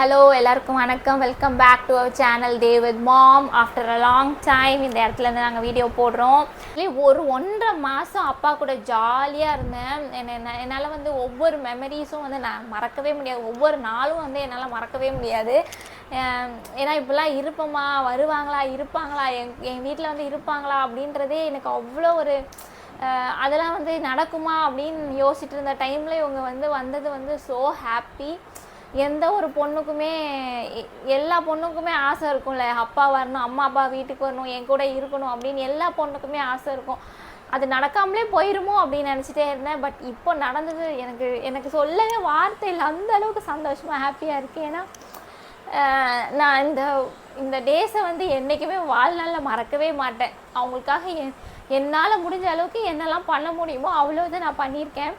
Hello எல்லாருக்கும் வணக்கம். Welcome back to our channel day with mom. After a long time இந்த இடத்துலேருந்து நாங்கள் வீடியோ போடுறோம். ஒரு 1.5 மாதம் அப்பா கூட ஜாலியாக இருந்தேன். என்னால் வந்து ஒவ்வொரு மெமரிஸும் வந்து நான் மறக்கவே முடியாது. ஒவ்வொரு நாளும் வந்து என்னால் மறக்கவே முடியாது. ஏன்னா இப்படிலாம் இருப்போமா, வருவாங்களா, இருப்பாங்களா, என் வீட்டில் வந்து இருப்பாங்களா அப்படின்றதே எனக்கு அவ்வளோ ஒரு அதெல்லாம் வந்து நடக்குமா அப்படின்னு யோசிச்சுட்டு இருந்த டைமில் இவங்க வந்து வந்தது வந்து ஸோ ஹாப்பி. எந்த ஒரு பொண்ணுக்குமே எல்லா பொண்ணுக்குமே ஆசை இருக்கும்ல, அப்பா வரணும், அம்மா அப்பா வீட்டுக்கு வரணும், என் கூட இருக்கணும் அப்படின்னு எல்லா பொண்ணுக்குமே ஆசை இருக்கும். அது நடக்காமலே போயிருமோ அப்படின்னு நினச்சிட்டே இருந்தேன். பட் இப்போ நடந்தது எனக்கு சொல்லவே வார்த்தை இல்லை, அந்த அளவுக்கு சந்தோஷமாக ஹாப்பியாக இருக்குது. ஏன்னா நான் இந்த டேஸை வந்து என்றைக்குமே வாழ்நாளில் மறக்கவே மாட்டேன். அவங்களுக்காக என்னால் முடிஞ்ச அளவுக்கு என்னெல்லாம் பண்ண முடியுமோ அவ்வளோதான் நான் பண்ணியிருக்கேன்.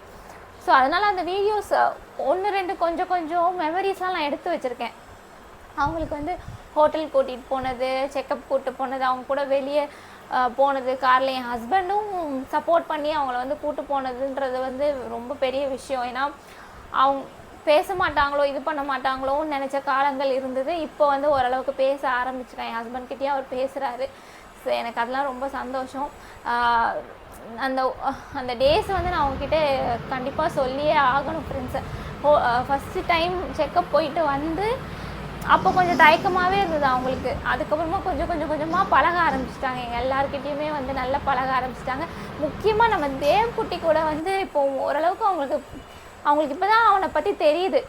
ஸோ அதனால் அந்த வீடியோஸ் 1-2 கொஞ்சம் மெமரிஸ்லாம் நான் எடுத்து வச்சுருக்கேன். அவங்களுக்கு வந்து ஹோட்டல் கூட்டிகிட்டு போனது, செக்கப் கூப்பிட்டு போனது, அவங்க கூட வெளியே போனது காரில், என் ஹஸ்பண்டும் சப்போர்ட் பண்ணி அவங்கள வந்து கூப்பிட்டு போனதுன்றது வந்து ரொம்ப பெரிய விஷயம். ஏன்னா அவங்க பேச மாட்டாங்களோ, இது பண்ண மாட்டாங்களோன்னு நினச்ச காலங்கள் இருந்தது. இப்போ வந்து ஓரளவுக்கு பேச ஆரம்பிச்சிட்டேன். என் ஹஸ்பண்ட்கிட்டேயும் அவர் பேசுகிறாரு. ஸோ எனக்கு அதெல்லாம் ரொம்ப சந்தோஷம். அந்த டேஸ் வந்து நான் அவங்கக்கிட்ட கண்டிப்பாக சொல்லியே ஆகணும் ஃப்ரெண்ட்ஸை. ஃபஸ்ட்டு டைம் செக்கப் போயிட்டு வந்து அப்போ கொஞ்சம் தயக்கமாகவே இருந்தது அவங்களுக்கு. அதுக்கப்புறமா கொஞ்சமாக பழக ஆரம்பிச்சிட்டாங்க. எங்கள் எல்லாருக்கிட்டேயுமே வந்து நல்லா பழக ஆரம்பிச்சிட்டாங்க. முக்கியமாக நம்ம தேவ்குட்டி கூட வந்து இப்போ ஓரளவுக்கு அவங்களுக்கு இப்போ தான் அவனை பற்றி தெரியுது.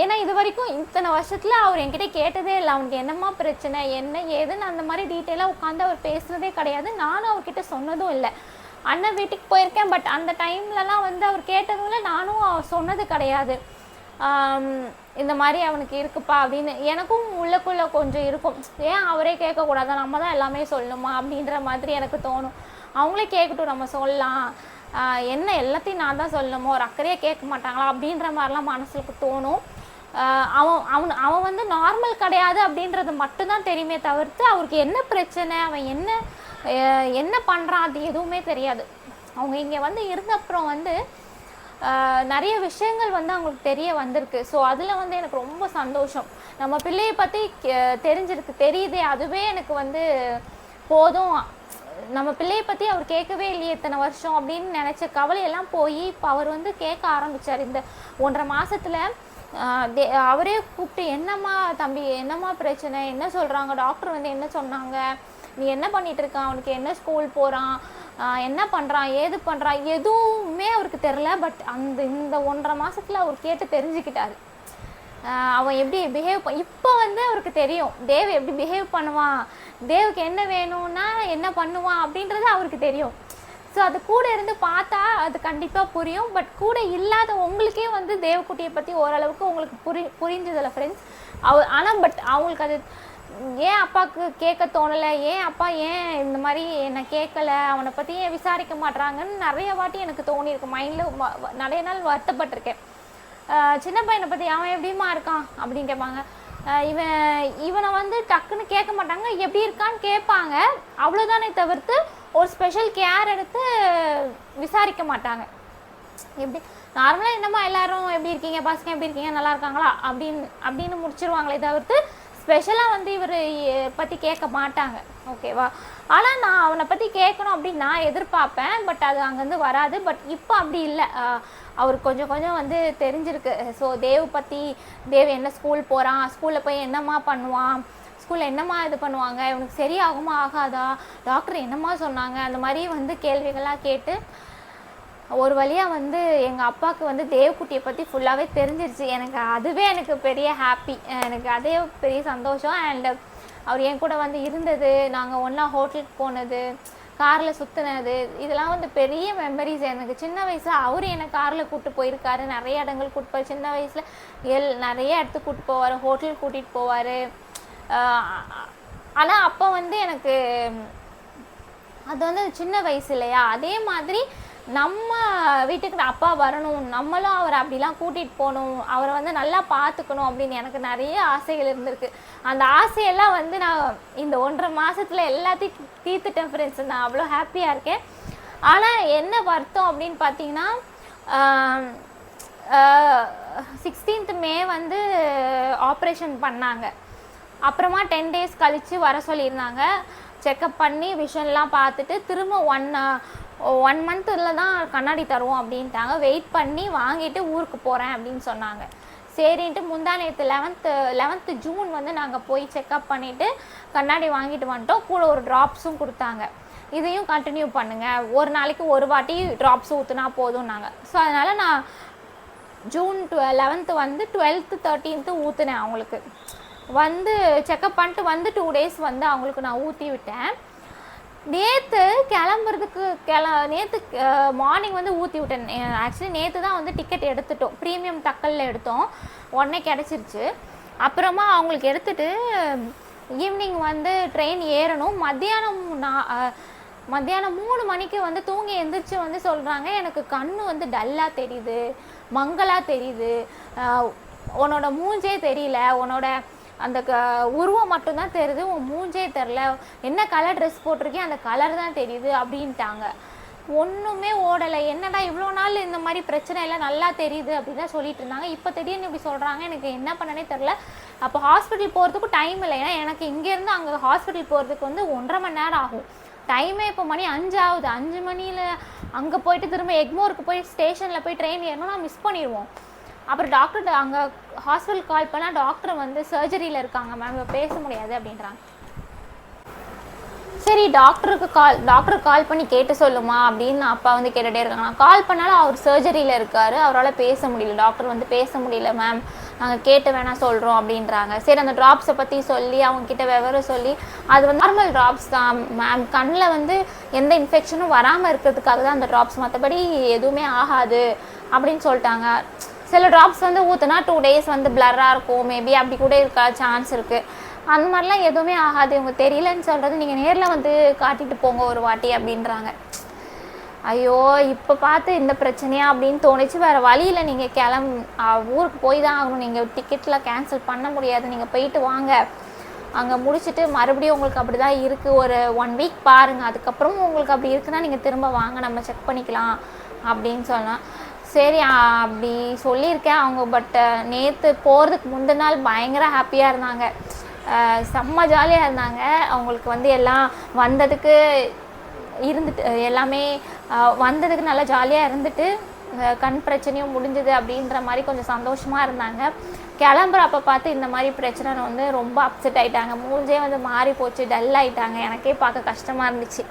ஏன்னா இது வரைக்கும் இத்தனை வருஷத்தில் அவர் என்கிட்ட கேட்டதே இல்லை, அவனுக்கு என்னம்மா பிரச்சனை, என்ன ஏதுன்னு அந்த மாதிரி டீட்டெயிலாக உட்காந்து அவர் பேசுனதே கிடையாது. நானும் அவர்கிட்ட சொன்னதும் இல்லை. அண்ணன் வீட்டுக்கு போயிருக்கேன், பட் அந்த டைம்லலாம் வந்து அவர் கேட்டதும் இல்லை, நானும் சொன்னது கிடையாது. இந்த மாதிரி அவனுக்கு இருக்குப்பா அப்படின்னு. எனக்கும் உள்ளக்குள்ளே கொஞ்சம் இருக்கும், ஏன் அவரே கேட்கக்கூடாதா, நம்ம தான் எல்லாமே சொல்லணுமா அப்படின்ற மாதிரி எனக்கு தோணும். அவங்களே கேட்கட்டும், நம்ம சொல்லலாம், என்ன எல்லாத்தையும் நான் தான் சொல்லணுமோ, ஒரு அக்கறையாக கேட்க மாட்டாங்களா அப்படின்ற மாதிரிலாம் மனசுக்கு தோணும். அவன் வந்து நார்மல் கிடையாது அப்படின்றது மட்டும்தான் தெரியுமே தவிர்த்து அவருக்கு என்ன பிரச்சனை, அவன் என்ன பண்ணுறான் அது எதுவுமே தெரியாது. அவங்க இங்கே வந்து இருந்த அப்புறம் வந்து நிறைய விஷயங்கள் வந்து அவங்களுக்கு தெரிய வந்திருக்கு. ஸோ அதில் வந்து எனக்கு ரொம்ப சந்தோஷம். நம்ம பிள்ளையை பற்றி தெரியுதே, அதுவே எனக்கு வந்து போதும். நம்ம பிள்ளையை பற்றி அவர் கேட்கவே இல்லையே இத்தனை வருஷம் அப்படின்னு நினச்ச கவலையெல்லாம் போய் இப்போ அவர் வந்து கேட்க ஆரம்பித்தார். இந்த 1.5 மாதத்தில் அவரே கூப்பிட்டு, என்னம்மா தம்பி, என்னம்மா பிரச்சனை, என்ன சொல்கிறாங்க டாக்டர், வந்து என்ன சொன்னாங்க, நீ என்ன பண்ணிகிட்டு இருக்கான், அவனுக்கு என்ன ஸ்கூல் போகிறான், என்ன பண்ணுறான், ஏது பண்ணுறான், எதுவுமே அவருக்கு தெரில. பட் இந்த 1.5 மாதத்தில் அவர் கேட்டு தெரிஞ்சுக்கிட்டாரு. அவன் எப்படி பிஹேவ் இப்போ வந்து அவருக்கு தெரியும், தேவ் எப்படி பிஹேவ் பண்ணுவான், தேவுக்கு என்ன வேணும்னா என்ன பண்ணுவான் அப்படின்றது அவருக்கு தெரியும். ஸோ அது கூட இருந்து பார்த்தா அது கண்டிப்பாக புரியும். பட் கூட இல்லாத உங்களுக்கே வந்து தேவக்குட்டியை பற்றி ஓரளவுக்கு உங்களுக்கு புரிஞ்சதில்ல ஃப்ரெண்ட்ஸ். ஆனால் பட் அவங்களுக்கு அது ஏன் அப்பாவுக்கு கேட்க தோணலை, ஏன் அப்பா ஏன் இந்த மாதிரி என்னை கேட்கலை, அவனை பற்றி ஏன் விசாரிக்க மாட்றாங்கன்னு நிறைய வாட்டி எனக்கு தோணியிருக்கு. மைண்டில் நிறைய நாள் வருத்தப்பட்டிருக்கேன். சின்ன பையனை பற்றி அவன் எப்படிமா இருக்கான் அப்படின்னு கேட்பாங்க. இவனை வந்து டக்குன்னு கேட்க மாட்டாங்க, எப்படி இருக்கான்னு கேட்பாங்க, அவ்வளோதானே தவிர்த்து ஒரு ஸ்பெஷல் கேர் எடுத்து விசாரிக்க மாட்டாங்க. எப்படி நார்மலாக என்னம்மா எல்லாரும் எப்படி இருக்கீங்க, பசங்க எப்படி இருக்கீங்க, நல்லா இருக்காங்களா அப்படின்னு முடிச்சிருவாங்களே தவிர்த்து ஸ்பெஷலாக வந்து இவர் பற்றி கேட்க மாட்டாங்க. ஓகேவா? ஆனால் நான் அவனை பற்றி கேட்கணும் அப்படின்னு நான் எதிர்பார்ப்பேன். பட் அது அங்கேருந்து வராது. பட் இப்போ அப்படி இல்லை, அவருக்கு கொஞ்சம் வந்து தெரிஞ்சிருக்கு. ஸோ தேவ் என்ன ஸ்கூல் போகிறான், ஸ்கூலில் போய் என்னம்மா பண்ணுவான், ஸ்கூலில் என்னம்மா இது பண்ணுவாங்க, இவனுக்கு சரியாகுமா ஆகாதா, டாக்டர் என்னம்மா சொன்னாங்க, அந்த மாதிரி வந்து கேள்விகளாக கேட்டு ஒரு வழியாக வந்து எங்கள் அப்பாவுக்கு வந்து தேவக்குட்டியை பற்றி ஃபுல்லாகவே தெரிஞ்சிருச்சு. எனக்கு பெரிய ஹாப்பி, எனக்கு அதே பெரிய சந்தோஷம். அண்ட் அவர் என் கூட வந்து இருந்தது, நாங்கள் ஒன்றா ஹோட்டலுக்கு போனது, காரில் சுற்றினது, இதெல்லாம் வந்து பெரிய மெமரிஸ். எனக்கு சின்ன வயசில் அவர் என்னை காரில் கூப்பிட்டு போயிருக்காரு, நிறைய இடங்கள் கூப்பிட்டு போய், சின்ன வயசில் நிறைய இடத்துக்கு கூப்பிட்டு போவார், ஹோட்டலுக்கு கூட்டிகிட்டு போவார். ஆனால் அப்போ வந்து எனக்கு அது வந்து சின்ன வயசு இல்லையா, அதே மாதிரி நம்ம வீட்டுக்கு அப்பா வரணும், நம்மளும் அவரை அப்படிலாம் கூட்டிகிட்டு போகணும், அவரை வந்து நல்லா பார்த்துக்கணும் அப்படின்னு எனக்கு நிறைய ஆசைகள் இருந்திருக்கு. அந்த ஆசையெல்லாம் வந்து நான் இந்த 1.5 மாதத்தில் எல்லாத்தையும் தீர்த்துட்டேன் ஃப்ரெண்ட்ஸ். நான் அவ்வளோ ஹாப்பியாக இருக்கேன். ஆனால் என்ன வருத்தம் அப்படின்னு பார்த்தீங்கன்னா, 16th மே வந்து ஆப்ரேஷன் பண்ணாங்க. அப்புறமா 10 days கழித்து வர சொல்லியிருந்தாங்க. செக்கப் பண்ணி விஷன்லாம் பார்த்துட்டு திரும்ப 1 monthல தான் கண்ணாடி தருவோம் அப்படின்ட்டாங்க. வெயிட் பண்ணி வாங்கிட்டு ஊருக்கு போகிறேன் அப்படின்னு சொன்னாங்க. சரின்ட்டு முந்தா நேற்று 11th ஜூன் வந்து நாங்கள் போய் செக்கப் பண்ணிவிட்டு கண்ணாடி வாங்கிட்டு வந்துட்டோம். கூட ஒரு ட்ராப்ஸும் கொடுத்தாங்க. இதையும் கண்டினியூ பண்ணுங்கள், ஒரு நாளைக்கு ஒரு வாட்டி ட்ராப்ஸ் ஊற்றுனா போதும்னாங்க. ஸோ அதனால் நான் ஜூன் 11th வந்து 12th 13th ஊற்றுனேன். அவங்களுக்கு வந்து செக்கப் பண்ணிட்டு வந்து 2 days வந்து அவங்களுக்கு நான் ஊற்றி விட்டேன். நேற்று கிளம்புறதுக்கு நேற்று மார்னிங் வந்து ஊற்றி விட்டேன். ஆக்சுவலி நேற்று தான் வந்து டிக்கெட் எடுத்துட்டோம், ப்ரீமியம் தக்கலில் எடுத்தோம், உடனே கிடச்சிருச்சு. அப்புறமா அவங்களுக்கு எடுத்துகிட்டு ஈவினிங் வந்து ட்ரெயின் ஏறணும். மத்தியானம் 3 மணிக்கு வந்து தூங்கி எந்திரிச்சு வந்து சொல்கிறாங்க, எனக்கு கண்ணு வந்து டல்லாக தெரியுது, மங்கலாக தெரியுது, உன்னோட மூஞ்சே தெரியல, உன்னோட அந்த உருவம் மட்டும்தான் தெரியுது, உன் மூஞ்சே தெரில, என்ன கலர் ட்ரெஸ் போட்டிருக்கேன் அந்த கலர் தான் தெரியுது அப்படின்ட்டாங்க. ஒன்றுமே ஓடலை. என்னடா இவ்வளோ நாள் இந்த மாதிரி பிரச்சனை எல்லாம் நல்லா தெரியுது அப்படின்னு தான் சொல்லிட்டு இருந்தாங்க. இப்போ திடீர்னு இப்படி சொல்கிறாங்க, எனக்கு என்ன பண்ணனே தெரில. அப்போ ஹாஸ்பிட்டல் போகிறதுக்கும் டைம் இல்லை. ஏன்னா எனக்கு இங்கேருந்து அங்கே ஹாஸ்பிட்டல் போகிறதுக்கு வந்து 1.5 மணி நேரம் ஆகும். டைமே இப்போ மணி 5 ஆகுது. 5 மணியில் அங்கே போயிட்டு திரும்ப எக்மோருக்கு போய் ஸ்டேஷனில் போய் ட்ரெயின் ஏறணும், நான் மிஸ் பண்ணிடுவோம். அப்புறம் டாக்டர் அங்கே ஹாஸ்பிட்டல் கால் பண்ணால் டாக்டர் வந்து சர்ஜரியில் இருக்காங்க மேம், பேச முடியாது அப்படின்றாங்க. சரி டாக்டருக்கு கால் பண்ணி கேட்டு சொல்லுமா அப்படின்னு அப்பா வந்து கேட்டுகிட்டே இருக்காங்க. நான் கால் பண்ணாலும் அவர் சர்ஜரியில் இருக்கார், அவரால் பேச முடியல, டாக்டர் வந்து பேச முடியல மேம், நாங்கள் கேட்டு வேணால் சொல்கிறோம் அப்படின்றாங்க. சரி அந்த ட்ராப்ஸை பற்றி சொல்லி அவங்கக்கிட்ட விவரம் சொல்லி, அது வந்து நார்மல் ட்ராப்ஸ் தான் மேம், கண்ணில் வந்து எந்த இன்ஃபெக்ஷனும் வராமல் இருக்கிறதுக்காக தான் அந்த ட்ராப்ஸ், மற்றபடி எதுவுமே ஆகாது அப்படின்னு சொல்லிட்டாங்க. சில ட்ராப்ஸ் வந்து ஊற்றுனா 2 days வந்து பிளராக இருக்கும், மேபி அப்படி கூட இருக்க சான்ஸ் இருக்குது. அந்த மாதிரிலாம் எதுவுமே ஆகாது, இவங்க தெரியலன்னு சொல்கிறது, நீங்கள் நேரில் வந்து காட்டிட்டு போங்க ஒரு வாட்டி அப்படின்றாங்க. ஐயோ இப்போ பார்த்து இந்த பிரச்சனையா அப்படின்னு தோணுச்சு. வேறு வழியில் நீங்கள் ஊருக்கு போய் தான் ஆகணும், நீங்கள் டிக்கெட்லாம் கேன்சல் பண்ண முடியாது, நீங்கள் போயிட்டு வாங்க, அங்கே முடிச்சுட்டு மறுபடியும் உங்களுக்கு அப்படி தான் இருக்குது, ஒரு 1 week பாருங்கள், அதுக்கப்புறம் உங்களுக்கு அப்படி இருக்குன்னா நீங்கள் திரும்ப வாங்க, நம்ம செக் பண்ணிக்கலாம் அப்படின்னு சொன்னால். சரி அப்படி சொல்லியிருக்கேன் அவங்க. பட் நேற்று போகிறதுக்கு முந்தின நாள் பயங்கர ஹாப்பியாக இருந்தாங்க, செம்ம ஜாலியாக இருந்தாங்க. அவங்களுக்கு வந்து எல்லாம் வந்ததுக்கு எல்லாமே வந்ததுக்கு நல்லா ஜாலியாக இருந்துட்டு கண் பிரச்சனையும் முடிஞ்சது அப்படின்ற மாதிரி கொஞ்சம் சந்தோஷமாக இருந்தாங்க. கிளம்புறப்ப பார்த்து இந்த மாதிரி பிரச்சனை வந்து ரொம்ப அப்செட் ஆகிட்டாங்க, மூஞ்சே வந்து மாறி போச்சு, டல் ஆகிட்டாங்க. எனக்கே பார்க்க கஷ்டமாக இருந்துச்சு.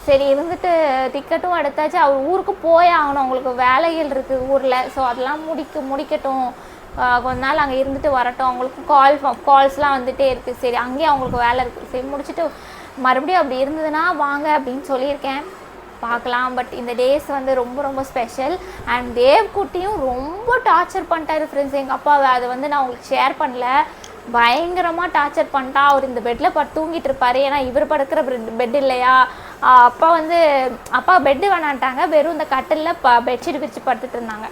சரி இருந்துட்டு டிக்கெட்டும் எடுத்தாச்சு, அவர் ஊருக்கு போய் ஆகணும், அவங்களுக்கு வேலைகள் இருக்குது ஊரில். ஸோ அதெல்லாம் முடிக்கட்டும், கொஞ்ச நாள் அங்கே இருந்துட்டு வரட்டும், அவங்களுக்கு கால்ஸ்லாம் வந்துகிட்டே இருக்குது. சரி அங்கேயும் அவங்களுக்கு வேலை இருக்குது, சரி முடிச்சுட்டு மறுபடியும் அப்படி இருந்ததுன்னா வாங்க அப்படின்னு சொல்லியிருக்கேன், பார்க்கலாம். பட் இந்த டேஸ் வந்து ரொம்ப ரொம்ப ஸ்பெஷல். அண்ட் தேவ்குட்டியும் ரொம்ப டார்ச்சர் பண்ணிட்டாரு ஃப்ரெண்ட்ஸ் எங்கள் அப்பாவை. அதை வந்து நான் உங்களுக்கு ஷேர் பண்ணல, பயங்கரமாக டார்ச்சர் பண்ணிட்டா. அவர் இந்த பெட்டில் தூங்கிட்டு இருப்பார், ஏன்னா இவர் படுக்கிற பெட் இல்லையா. அப்பா பெட்டு வேணான்ட்டாங்க, வெறும் இந்த கட்டிலில் பெட்ஷீட் விரிச்சு படுத்துட்டு இருந்தாங்க.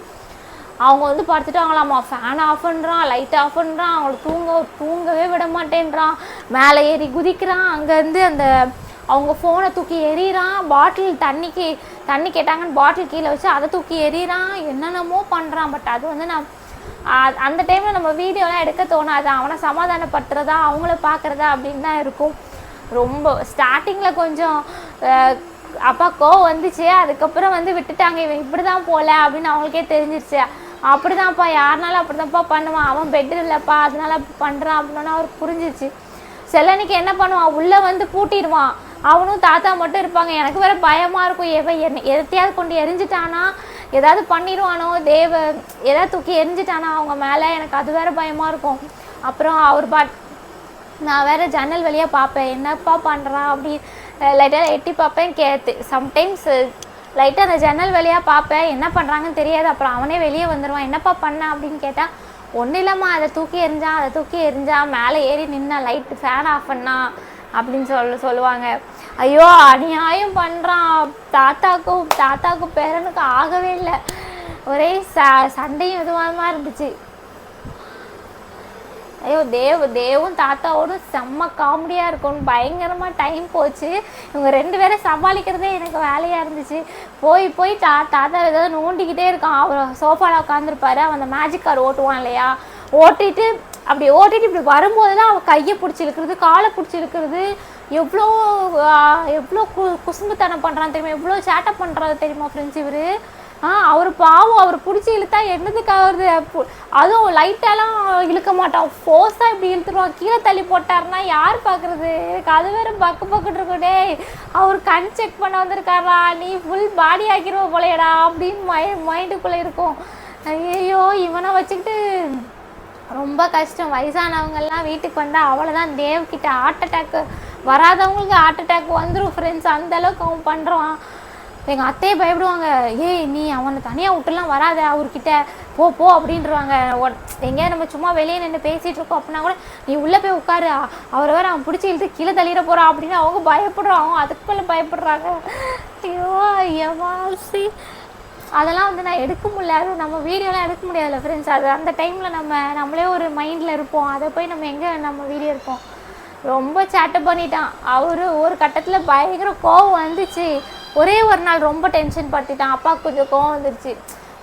அவங்க வந்து படுத்துட்டு அவங்களாம்மா ஃபேன் ஆஃப் பண்ணுறான், லைட் ஆஃப் பண்ணுறான், அவங்களை தூங்கவே விட மாட்டேன்றான், மேலே ஏறி குதிக்கிறான், அங்கேருந்து அவங்க ஃபோனை தூக்கி எறிகிறான், பாட்டில் தண்ணி கேட்டாங்கன்னு பாட்டில் கீழே வச்சு அதை தூக்கி எறிகிறான், என்னென்னமோ பண்ணுறான். பட் அது வந்து நான் அந்த டைமில் நம்ம வீடியோலாம் எடுக்க தோணாது, அவனை சமாதானப்படுத்துறதா அவங்கள பார்க்குறதா அப்படின்னு தான் இருக்கும். ரொம்ப ஸ்டார்டிங்கில் கொஞ்சம் அப்பா கோவம் வந்துச்சு, அதுக்கப்புறம் வந்து விட்டுட்டாங்க, இவன் இப்படி தான் போகல அப்படின்னு அவங்களுக்கே தெரிஞ்சிருச்சு. அப்படி தான்ப்பா, யாருனாலும் அப்படி தான்ப்பா பண்ணுவான், அவன் பெட்டு இல்லைப்பா அதனால அப்படி பண்ணுறான் அப்படின்னா அவருக்கு புரிஞ்சிச்சு. செல்லனிக்கு என்ன பண்ணுவான், உள்ளே வந்து பூட்டிடுவான், அவனும் தாத்தா மட்டும் இருப்பாங்க. எனக்கு வேறு பயமாக இருக்கும், எதையாவது கொண்டு எரிஞ்சிட்டானா, ஏதாவது பண்ணிடுவானோ, ஏதாவது தூக்கி எரிஞ்சிட்டானா அவங்க மேலே, எனக்கு அது வேறு பயமாக இருக்கும். அப்புறம் நான் வேறு ஜன்னல் வழியாக பார்ப்பேன், என்னப்பா பண்ணுறான் அப்படி லைட்டாக எட்டி பார்ப்பேன். சம்டைம்ஸ் லைட்டாக அந்த ஜன்னல் வழியாக பார்ப்பேன், என்ன பண்ணுறாங்கன்னு தெரியாது. அப்புறம் அவனே வெளியே வந்துடுவான், என்னப்பா பண்ண அப்படின்னு கேட்டால், ஒன்றும் இல்லைம்மா அதை தூக்கி எறிஞ்சான் மேலே ஏறி நின்னா, லைட்டு ஃபேன் ஆஃப் பண்ணா அப்படின்னு சொல்லுவாங்க. ஐயோ அநியாயம் பண்ணுறான், தாத்தாக்கும் பேரனுக்கு ஆகவே இல்லை, ஒரே சண்டையும் இதுவாக இருந்துச்சு. ஐயோ தேவும் தாத்தாவோடும் செம்ம காமெடியாக இருக்கும். பயங்கரமாக டைம் போச்சு. இவங்க 2 பேரும் சமாளிக்கிறதே எனக்கு வேலையாக இருந்துச்சு. போய் தாத்தா ஏதாவது நோண்டிக்கிட்டே இருக்கான். அவர் சோஃபாவில் உட்காந்துருப்பாரு. அவன் அந்த மேஜிக் கார் ஓட்டுவான் இல்லையா, ஓட்டிட்டு இப்படி வரும்போதெல்லாம் அவள் கையை பிடிச்சி இழுக்கிறது, காலை பிடிச்சி இழுக்கிறது. எவ்வளோ குசும்புத்தனம் பண்ணுறான்னு தெரியுமா, எவ்வளோ சேட்டப் பண்ணுறாரு தெரியுமா ஃப்ரெண்ட்ஸ் இவர். அவர் பாவம், அவர் பிடிச்சி இழுத்தா என்னதுக்காவது, அதுவும் லைட்டாலாம் இழுக்க மாட்டான், ஃபோர்ஸாக இப்படி இழுத்துருவான். கீழே தள்ளி போட்டாருன்னா யார் பார்க்குறது? எனக்கு அது வேறு பக்குன்னு இருக்கும். டே அவர் கண் செக் பண்ண வந்திருக்காரா, நீ ஃபுல் பாடி ஆக்கிடுவ போலையடா அப்படின்னு மைண்டுக்குள்ளே இருக்கும். ஐயோ இவனை வச்சுக்கிட்டு ரொம்ப கஷ்டம். வயசானவங்கெல்லாம் வீட்டுக்கு வந்தால் அவ்வளோதான். தேவ்கிட்ட ஹார்ட் அட்டாக்கு வராதவங்களுக்கு ஹார்ட் அட்டாக் வந்துடும் ஃப்ரெண்ட்ஸ், அந்தளவுக்கு அவன் பண்ணுறான். எங்கள் அத்தையே பயப்படுவாங்க, ஏய் நீ அவனை தனியாக விட்டுலாம் வராத, அவர்கிட்ட போ அப்படின்றவாங்க. எங்கேயா நம்ம சும்மா வெளியே நின்று பேசிகிட்டு இருக்கோம் அப்படின்னா கூட நீ உள்ளே போய் உட்காரு, அவரை வேறு அவன் பிடிச்சி இழுத்து கீழே தள்ளிட போகிறான் அப்படின்னு அவங்க பயப்படுறான். அவங்க அதுக்குள்ளே பயப்படுறாங்க. ஐயோ ஐயவாசி அதெல்லாம் வந்து நான் எடுக்க முடியாது, நம்ம வீடியோலாம் எடுக்க முடியாதுல்ல ஃப்ரெண்ட்ஸ். அது அந்த டைமில் நம்மளே ஒரு மைண்டில் இருப்போம், அதை போய் நம்ம எங்கே நம்ம வீடியோ இருப்போம். ரொம்ப சேட்டை பண்ணிட்டான். ஒரு கட்டத்தில் பயங்கர கோவம் வந்துச்சு. ஒரே ஒரு நாள் ரொம்ப டென்ஷன் படுத்திட்டான். அப்பாவுக்கு கொஞ்சம் கோவம் வந்துருச்சு.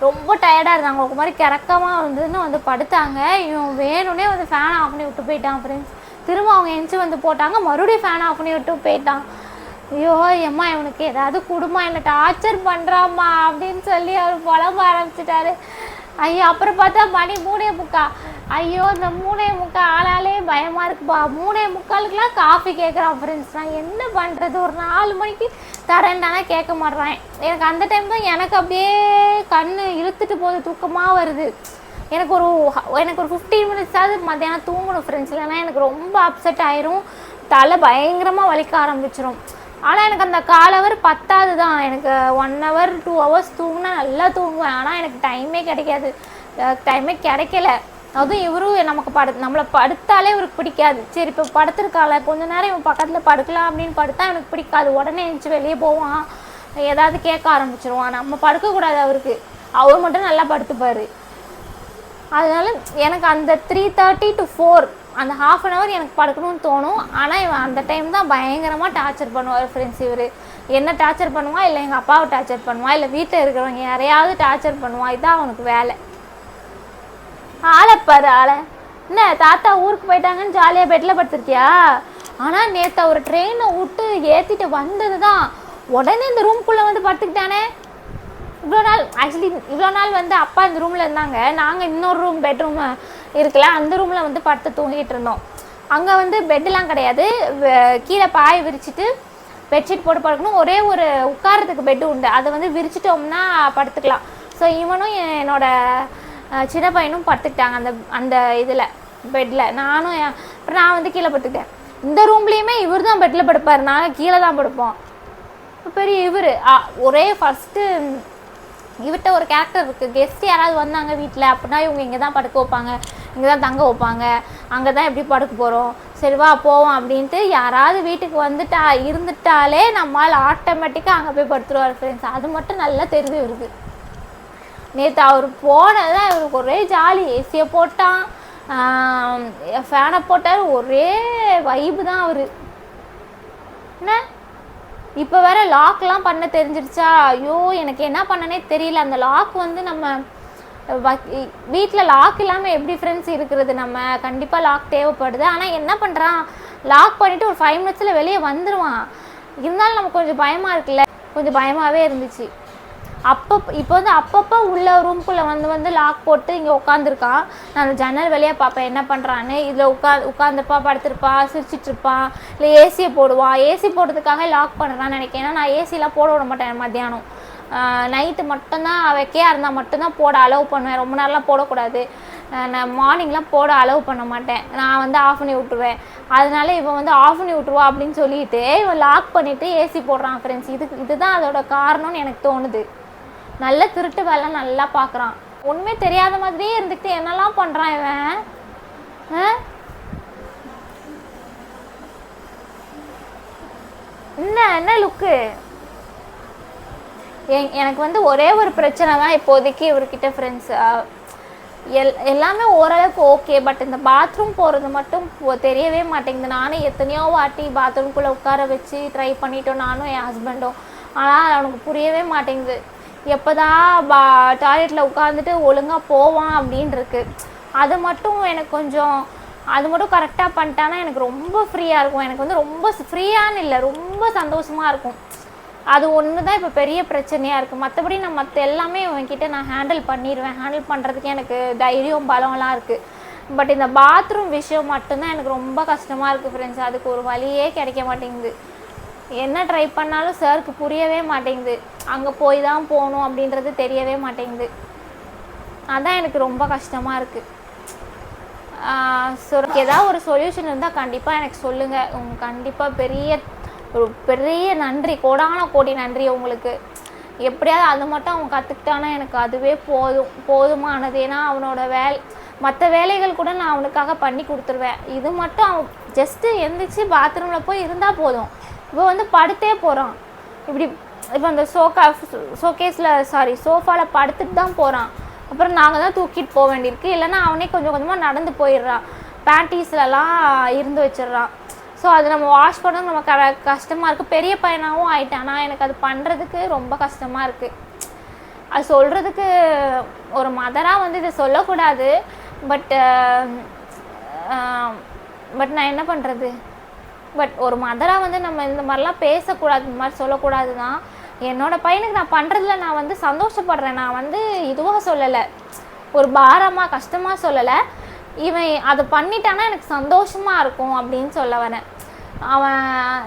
ரொம்ப டயர்டாக இருந்தாங்க, ஒரு மாதிரி கிறக்கமாக இருந்ததுன்னு வந்து படுத்தாங்க. இவன் வேணும்னே வந்து ஃபேன் ஆஃப் பண்ணி விட்டு போயிட்டான் ஃப்ரெண்ட்ஸ். திரும்ப அவங்க எந்திச்சு வந்து போட்டாங்க, மறுபடியும் ஃபேன் ஆஃப் பண்ணி விட்டு போயிட்டான். ஐயோ எம்மா இவனுக்கு ஏதாவது குடும்பமா என்னை டார்ச்சர் பண்ணுறாம்மா அப்படின்னு சொல்லி அவர் புலம்ப ஆரம்பிச்சிட்டாரு. ஐயோ அப்புறம் பார்த்தா மணி 3:45. ஐயோ இந்த 3:45 ஆளாலே பயமாக இருக்குப்பா. 3:45க்குலாம் காஃபி கேட்குறான் ஃப்ரெண்ட்ஸ். நான் என்ன பண்ணுறது? ஒரு 4 மணிக்கு தரேன்டானா கேட்க மாட்றான். எனக்கு அந்த டைம் தான் எனக்கு அப்படியே கண் இழுத்துட்டு போகுது, தூக்கமாக வருது. எனக்கு ஒரு 15 மினிட்ஸாவது மத்தியானம் தூங்கணும் ஃப்ரெண்ட்ஸ், இல்லைன்னா எனக்கு ரொம்ப அப்செட் ஆயிரும், தலை பயங்கரமாக வலிக்க ஆரம்பிச்சிடும். ஆனால் எனக்கு அந்த 1/4 ஹவர் பத்தாது தான். எனக்கு 1 hour 2 hours தூங்கினா நல்லா தூங்குவேன். ஆனால் எனக்கு டைமே கிடைக்கல. அதுவும் இவரும் நம்மளை படுத்தாலே இவருக்கு பிடிக்காது. சரி இப்போ படுத்துருக்கால, கொஞ்ச நேரம் இவன் பக்கத்தில் படுக்கலாம் அப்படின்னு படுத்தா எனக்கு பிடிக்காது. உடனே எழுந்துச்சி வெளியே போவான், ஏதாவது கேட்க ஆரம்பிச்சிருவான். நம்ம படுக்கக்கூடாது அவருக்கு, அவர் மட்டும் நல்லா படுத்துப்பார். அதனால எனக்கு அந்த 3:30 to 4 அந்த 1/2 hour எனக்கு படுக்கணும்னு தோணும். ஆனால் இவன் அந்த டைம் தான் பயங்கரமாக டார்ச்சர் பண்ணுவார் ஃப்ரெண்ட்ஸ். இவர் என்ன டார்ச்சர் பண்ணுவான், இல்லை எங்கள் அப்பாவை டார்ச்சர் பண்ணுவான், இல்லை வீட்டில் இருக்கிறவங்க யாரையாவது டார்ச்சர் பண்ணுவான். இதுதான் அவனுக்கு வேலை. ஆளைப்பாரு ஆளை. என்ன தாத்தா ஊருக்கு போயிட்டாங்கன்னு ஜாலியாக பெட்டில் படுத்துருக்கியா? ஆனால் நேற்று ஒரு ட்ரெயினை விட்டு ஏற்றிட்டு வந்தது தான் உடனே இந்த ரூம்குள்ளே வந்து படுத்துக்கிட்டானே. இவ்வளோ நாள் வந்து அப்பா இந்த ரூமில் இருந்தாங்க. நாங்கள் இன்னொரு பெட்ரூம் இருக்குல்ல, அந்த ரூமில் வந்து படுத்து தூங்கிட்டு இருந்தோம். அங்கே வந்து பெட்டெலாம் கிடையாது, கீழே பாய் விரிச்சிட்டு பெட்ஷீட் போட்டு படுக்கணும். ஒரே ஒரு உட்காரத்துக்கு பெட்டு உண்டு, அதை வந்து விரிச்சிட்டோம்னா படுத்துக்கலாம். ஸோ இவனும் என்னோட சின்ன பையனும் படுத்துக்கிட்டாங்க அந்த இதில் பெட்டில். அப்புறம் நான் வந்து கீழே படுத்துக்கிட்டேன். இந்த ரூம்லேயுமே இவர் தான் பெட்டில் படுப்பார், நாங்கள் கீழே தான் படுப்போம். பெரிய இவர் ஒரே ஃபஸ்ட்டு இவர்கிட்ட ஒரு கேரக்டர் இருக்குது. கெஸ்ட் யாராவது வந்தாங்க வீட்டில் அப்படின்னா இவங்க இங்கே தான் படுக்க வைப்பாங்க, இங்கே தான் தங்க வைப்பாங்க, அங்கே தான் எப்படி படுக்க போகிறோம், சரி வா போவோம் அப்படின்ட்டு யாராவது வீட்டுக்கு இருந்துட்டாலே நம்மால் ஆட்டோமேட்டிக்காக அங்கே போய் படுத்துருவார் ஃப்ரெண்ட்ஸ். அது மட்டும் நல்லா தெரிஞ்சு இருக்கு. நேற்று அவர் போனதான் இவருக்கு ஒரே ஜாலி. ஏசியை போட்டான், ஃபேனை போட்டார், ஒரே வைப்பு தான் அவர். என்ன இப்போ வேற லாக்லாம் பண்ண தெரிஞ்சிருச்சா? ஐயோ எனக்கு என்ன பண்ணனே தெரியல. அந்த லாக் வந்து நம்ம வீட்டில் லாக் இல்லாமல் எப்படி ஃப்ரெண்ட்ஸ் இருக்கிறது? நம்ம கண்டிப்பாக லாக் தேவைப்படுது. ஆனால் என்ன பண்ணுறான், லாக் பண்ணிவிட்டு ஒரு 5 minutesல வெளியே வந்துடுவான். இருந்தாலும் நமக்கு கொஞ்சம் பயமாக இருக்குல்ல, கொஞ்சம் பயமாகவே இருந்துச்சு. இப்போ வந்து அப்பப்போ உள்ள ரூம்குள்ளே வந்து லாக் போட்டு இங்கே உட்காந்துருக்கான். நான் அந்த ஜன்னல் வெளியே பார்ப்பேன் என்ன பண்ணுறான்னு. இதில் உட்காந்துருப்பா, படுத்துருப்பா, சிரிச்சிட்ருப்பான், இல்லை ஏசியை போடுவான். ஏசி போடுறதுக்காக லாக் பண்ணுறான்னு நினைக்கிறேன். ஏன்னா நான் ஏசிலாம் போட விட மாட்டேன் மத்தியானம். நைட்டு மட்டும்தான் வைக்கையாக இருந்தால் மட்டும்தான் போட அலோவ் பண்ணுவேன். ரொம்ப நேரம்லாம் போடக்கூடாது. நான் மார்னிங்லாம் போட அலோவ் பண்ண மாட்டேன். நான் வந்து ஆஃப் பண்ணி விட்டுருவேன். அதனால இவன் வந்து ஆஃப் பண்ணி விட்டுருவா அப்படின்னு சொல்லிட்டு இவன் லாக் பண்ணிவிட்டு ஏசி போடுறான் ஃப்ரெண்ட்ஸ். இதுதான் அதோட காரணம்னு எனக்கு தோணுது. நல்ல திருட்டு வேலை நல்லா பார்க்குறான். ஒன்றுமே தெரியாத மாதிரியே இருந்துக்கிட்டு என்னெல்லாம் பண்ணுறான் இவன். என்ன லுக்கு? எனக்கு வந்து ஒரே ஒரு பிரச்சனை தான் இப்போதைக்கு இவர்கிட்ட ஃப்ரெண்ட்ஸ். எல்லாமே ஓரளவுக்கு ஓகே. பட் இந்த பாத்ரூம் போகிறது மட்டும் தெரியவே மாட்டேங்குது. நானும் எத்தனையோ வாட்டி பாத்ரூம்குள்ளே உட்கார வச்சு ட்ரை பண்ணிட்டோம், நானும் என் ஹஸ்பண்டும். ஆனால் அவனுக்கு புரியவே மாட்டேங்குது. எப்போதான் டாய்லெட்டில் உட்காந்துட்டு ஒழுங்காக போவான் அப்படின்னு இருக்கு. அது மட்டும் எனக்கு கொஞ்சம் அது மட்டும் கரெக்டாக பண்ணிட்டானா எனக்கு ரொம்ப ஃப்ரீயாக இருக்கும். எனக்கு வந்து ரொம்ப ஃப்ரீயானு இல்லை, ரொம்ப சந்தோஷமாக இருக்கும். அது ஒன்று தான் இப்போ பெரிய பிரச்சனையாக இருக்குது. மற்றபடி நான் மற்ற எல்லாமே இவன்கிட்ட நான் ஹேண்டில் பண்ணிடுவேன். ஹேண்டில் பண்ணுறதுக்கு எனக்கு தைரியம் பலம்லாம் இருக்குது. பட் இந்த பாத்ரூம் விஷயம் மட்டும்தான் எனக்கு ரொம்ப கஷ்டமாக இருக்குது ஃப்ரெண்ட்ஸ். அதுக்கு ஒரு வழியே கிடைக்க மாட்டேங்குது. என்ன ட்ரை பண்ணாலும் சாருக்கு புரியவே மாட்டேங்குது. அங்கே போய் தான் போகணும் அப்படின்றது தெரியவே மாட்டேங்குது. அதான் எனக்கு ரொம்ப கஷ்டமாக இருக்குது. ஸோ ஏதாவது ஒரு சொல்யூஷன் இருந்தால் கண்டிப்பாக எனக்கு சொல்லுங்கள். கண்டிப்பாக பெரிய நன்றி, கோடான கோடி நன்றி உங்களுக்கு. எப்படியாவது அது மட்டும் அவன் கற்றுக்கிட்டானா எனக்கு அதுவே போதுமானது. ஏன்னா அவனோட மற்ற வேலைகள் கூட நான் அவனுக்காக பண்ணி கொடுத்துருவேன். இது மட்டும் அவன் ஜஸ்ட்டு எந்திரிச்சு பாத்ரூமில் போய் இருந்தால் போதும். இப்போ வந்து படுத்தே போகிறான். இப்போ அந்த சோஃபாவில் படுத்துட்டு தான் போகிறான். அப்புறம் நாங்கள் தான் தூக்கிட்டு போக வேண்டியிருக்கு. இல்லைன்னா அவனே கொஞ்சம் கொஞ்சமாக நடந்து போயிடுறான். பேண்டீஸ்லலாம் இருந்து வச்சிடுறான். ஸோ அது நம்ம வாஷ் பண்ணது நமக்கு கஷ்டமாக இருக்குது. பெரிய பையனாகவும் ஆயிட்டானா எனக்கு அது பண்ணுறதுக்கு ரொம்ப கஷ்டமாக இருக்குது. அது சொல்கிறதுக்கு ஒரு மதராக வந்து இதை சொல்லக்கூடாது. பட் நான் என்ன பண்ணுறது? பட் ஒரு மதராக வந்து நம்ம இந்த மாதிரிலாம் பேசக்கூடாது, இந்த மாதிரி சொல்லக்கூடாது தான். என்னோடய பையனுக்கு நான் பண்ணுறதுல நான் வந்து சந்தோஷப்படுறேன். நான் வந்து இதுவாக சொல்லலை, ஒரு பாரமாக கஷ்டமாக சொல்லலை. இவன் அதை பண்ணிட்டானா எனக்கு சந்தோஷமாக இருக்கும் அப்படின்னு சொல்ல வரேன். அவன்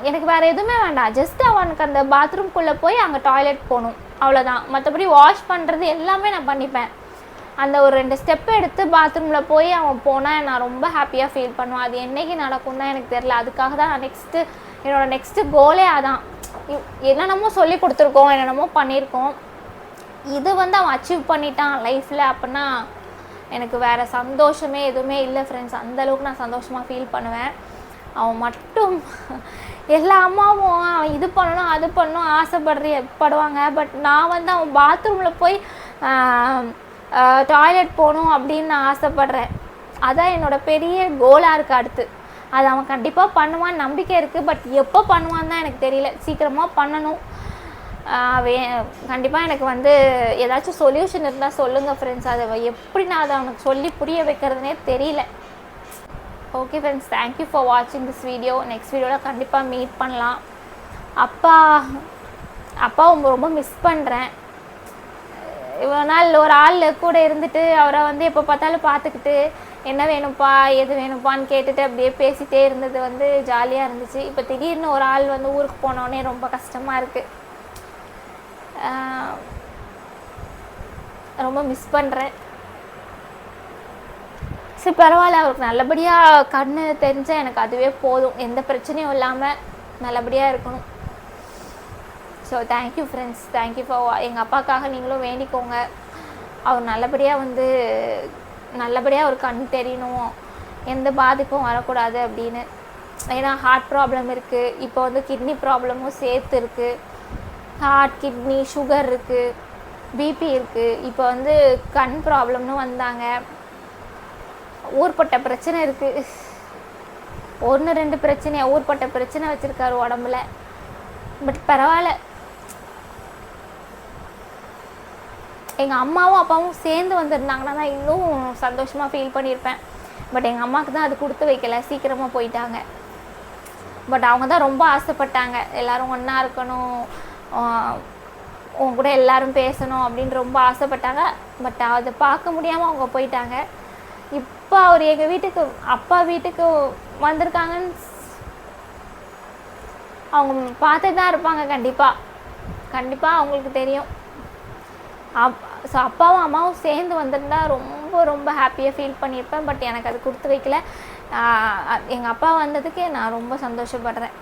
எனக்கு வேறு எதுவுமே வேண்டாம். ஜஸ்ட் அவனுக்கு அந்த பாத்ரூம்குள்ளே போய் அங்கே டாய்லெட் போகணும், அவ்வளோதான். மற்றபடி வாஷ் பண்ணுறது எல்லாமே நான் பண்ணிப்பேன். அந்த ஒரு 2 ஸ்டெப்பு எடுத்து பாத்ரூமில் போய் அவன் போனால் நான் ரொம்ப ஹாப்பியாக ஃபீல் பண்ணுவேன். அது என்றைக்கு நடக்கும் தான் எனக்கு தெரில. அதுக்காக தான் நான் என்னோடய நெக்ஸ்ட்டு கோலே அதான். என்னென்னமோ சொல்லி கொடுத்துருக்கோம், என்னென்னமோ பண்ணியிருக்கோம். இது வந்து அவன் அச்சீவ் பண்ணிட்டான் லைஃப்பில் அப்படின்னா எனக்கு வேறு சந்தோஷமே எதுவுமே இல்லை ஃப்ரெண்ட்ஸ். அந்தளவுக்கு நான் சந்தோஷமாக ஃபீல் பண்ணுவேன். அவன் மட்டும் எல்லா அம்மாவும் அவன் இது பண்ணணும் அது பண்ணணும் ஆசைப்படுவாங்க. பட் நான் வந்து அவன் பாத்ரூமில் போய் டாய்லெட் போகணும் அப்படின்னு நான் ஆசைப்பட்றேன். அதான் என்னோடய பெரிய கோலாக இருக்குது. அடுத்து அது அவன் கண்டிப்பாக பண்ணுவான்னு நம்பிக்கை இருக்குது. பட் எப்போ பண்ணுவான்னு தான் எனக்கு தெரியல. சீக்கிரமாக பண்ணணும். கண்டிப்பாக எனக்கு வந்து ஏதாச்சும் சொல்யூஷன் இருந்தால் சொல்லுங்கள் ஃப்ரெண்ட்ஸ். அதை எப்படி நான் அதை அவனுக்கு சொல்லி புரிய வைக்கிறதுனே தெரியல. ஓகே ஃப்ரெண்ட்ஸ், தேங்க்யூ ஃபார் வாட்சிங் திஸ் வீடியோ. நெக்ஸ்ட் வீடியோவில் கண்டிப்பாக மீட் பண்ணலாம். அப்பா ரொம்ப மிஸ் பண்ணுறேன். இவ்வளோ நாள் ஒரு ஆள் கூட இருந்துட்டு அவரை வந்து எப்போ பார்த்தாலும் பார்த்துக்கிட்டு என்ன வேணும்ப்பா எது வேணும்ப்பான்னு கேட்டுட்டு அப்படியே பேசிகிட்டே இருந்தது வந்து ஜாலியாக இருந்துச்சு. இப்போ திடீர்னு ஒரு ஆள் வந்து ஊருக்கு போனோடனே ரொம்ப கஷ்டமாக இருக்குது. ரொம்ப மிஸ் பண்ணுறேன். சரி பரவாயில்ல, அவருக்கு நல்லபடியாக கண்ணு தெரிஞ்சால் எனக்கு அதுவே போதும். எந்த பிரச்சனையும் இல்லாமல் நல்லபடியாக இருக்கணும். So thank you friends, thank you for எங்கள் அப்பாவுக்காக நீங்களும் வேண்டிக்கோங்க. அவர் நல்லபடியாக ஒரு கண் தெரியணும், எந்த பாதிப்பும் வரக்கூடாது அப்படின்னு. ஏன்னா ஹார்ட் ப்ராப்ளம் இருக்குது, இப்போ வந்து கிட்னி ப்ராப்ளமும் சேர்த்து இருக்குது. ஹார்ட், கிட்னி, சுகர் இருக்குது, பிபி இருக்குது. இப்போ வந்து கண் ப்ராப்ளம்னு வந்தாங்க. ஊர்பட்ட பிரச்சனை இருக்குது. 1-2 பிரச்சனையா ஊர்பட்ட பிரச்சனை வச்சுருக்காரு உடம்புல. பட் பரவாயில்ல, எங்கள் அம்மாவும் அப்பாவும் சேர்ந்து வந்திருந்தாங்கன்னா நான் இன்னும் சந்தோஷமாக ஃபீல் பண்ணியிருப்பேன். பட் எங்கள் அம்மாவுக்கு தான் அது கொடுத்து வைக்கல, சீக்கிரமாக போயிட்டாங்க. பட் அவங்க தான் ரொம்ப ஆசைப்பட்டாங்க, எல்லோரும் ஒன்றா இருக்கணும், உங்க கூட எல்லோரும் பேசணும் அப்படின்னு ரொம்ப ஆசைப்பட்டாங்க. பட் அதை பார்க்க முடியாமல் அவங்க போயிட்டாங்க. இப்போ அவர் எங்கள் வீட்டுக்கு அப்பா வீட்டுக்கு வந்திருக்காங்கன்னு அவங்க பார்த்துட்டு தான் இருப்பாங்க. கண்டிப்பாக அவங்களுக்கு தெரியும். ஸோ அப்பாவும் அம்மாவும் சேர்ந்து வந்திருந்தா ரொம்ப ரொம்ப ஹாப்பியாக ஃபீல் பண்ணியிருப்பேன். பட் எனக்கு அது கொடுத்து வைக்கல. எங்கள் அப்பா வந்ததுக்கு நான் ரொம்ப சந்தோஷப்படுறேன்.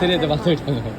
தெரியாது பார்த்துக்கிட்டாங்க.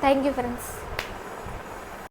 Thank you friends.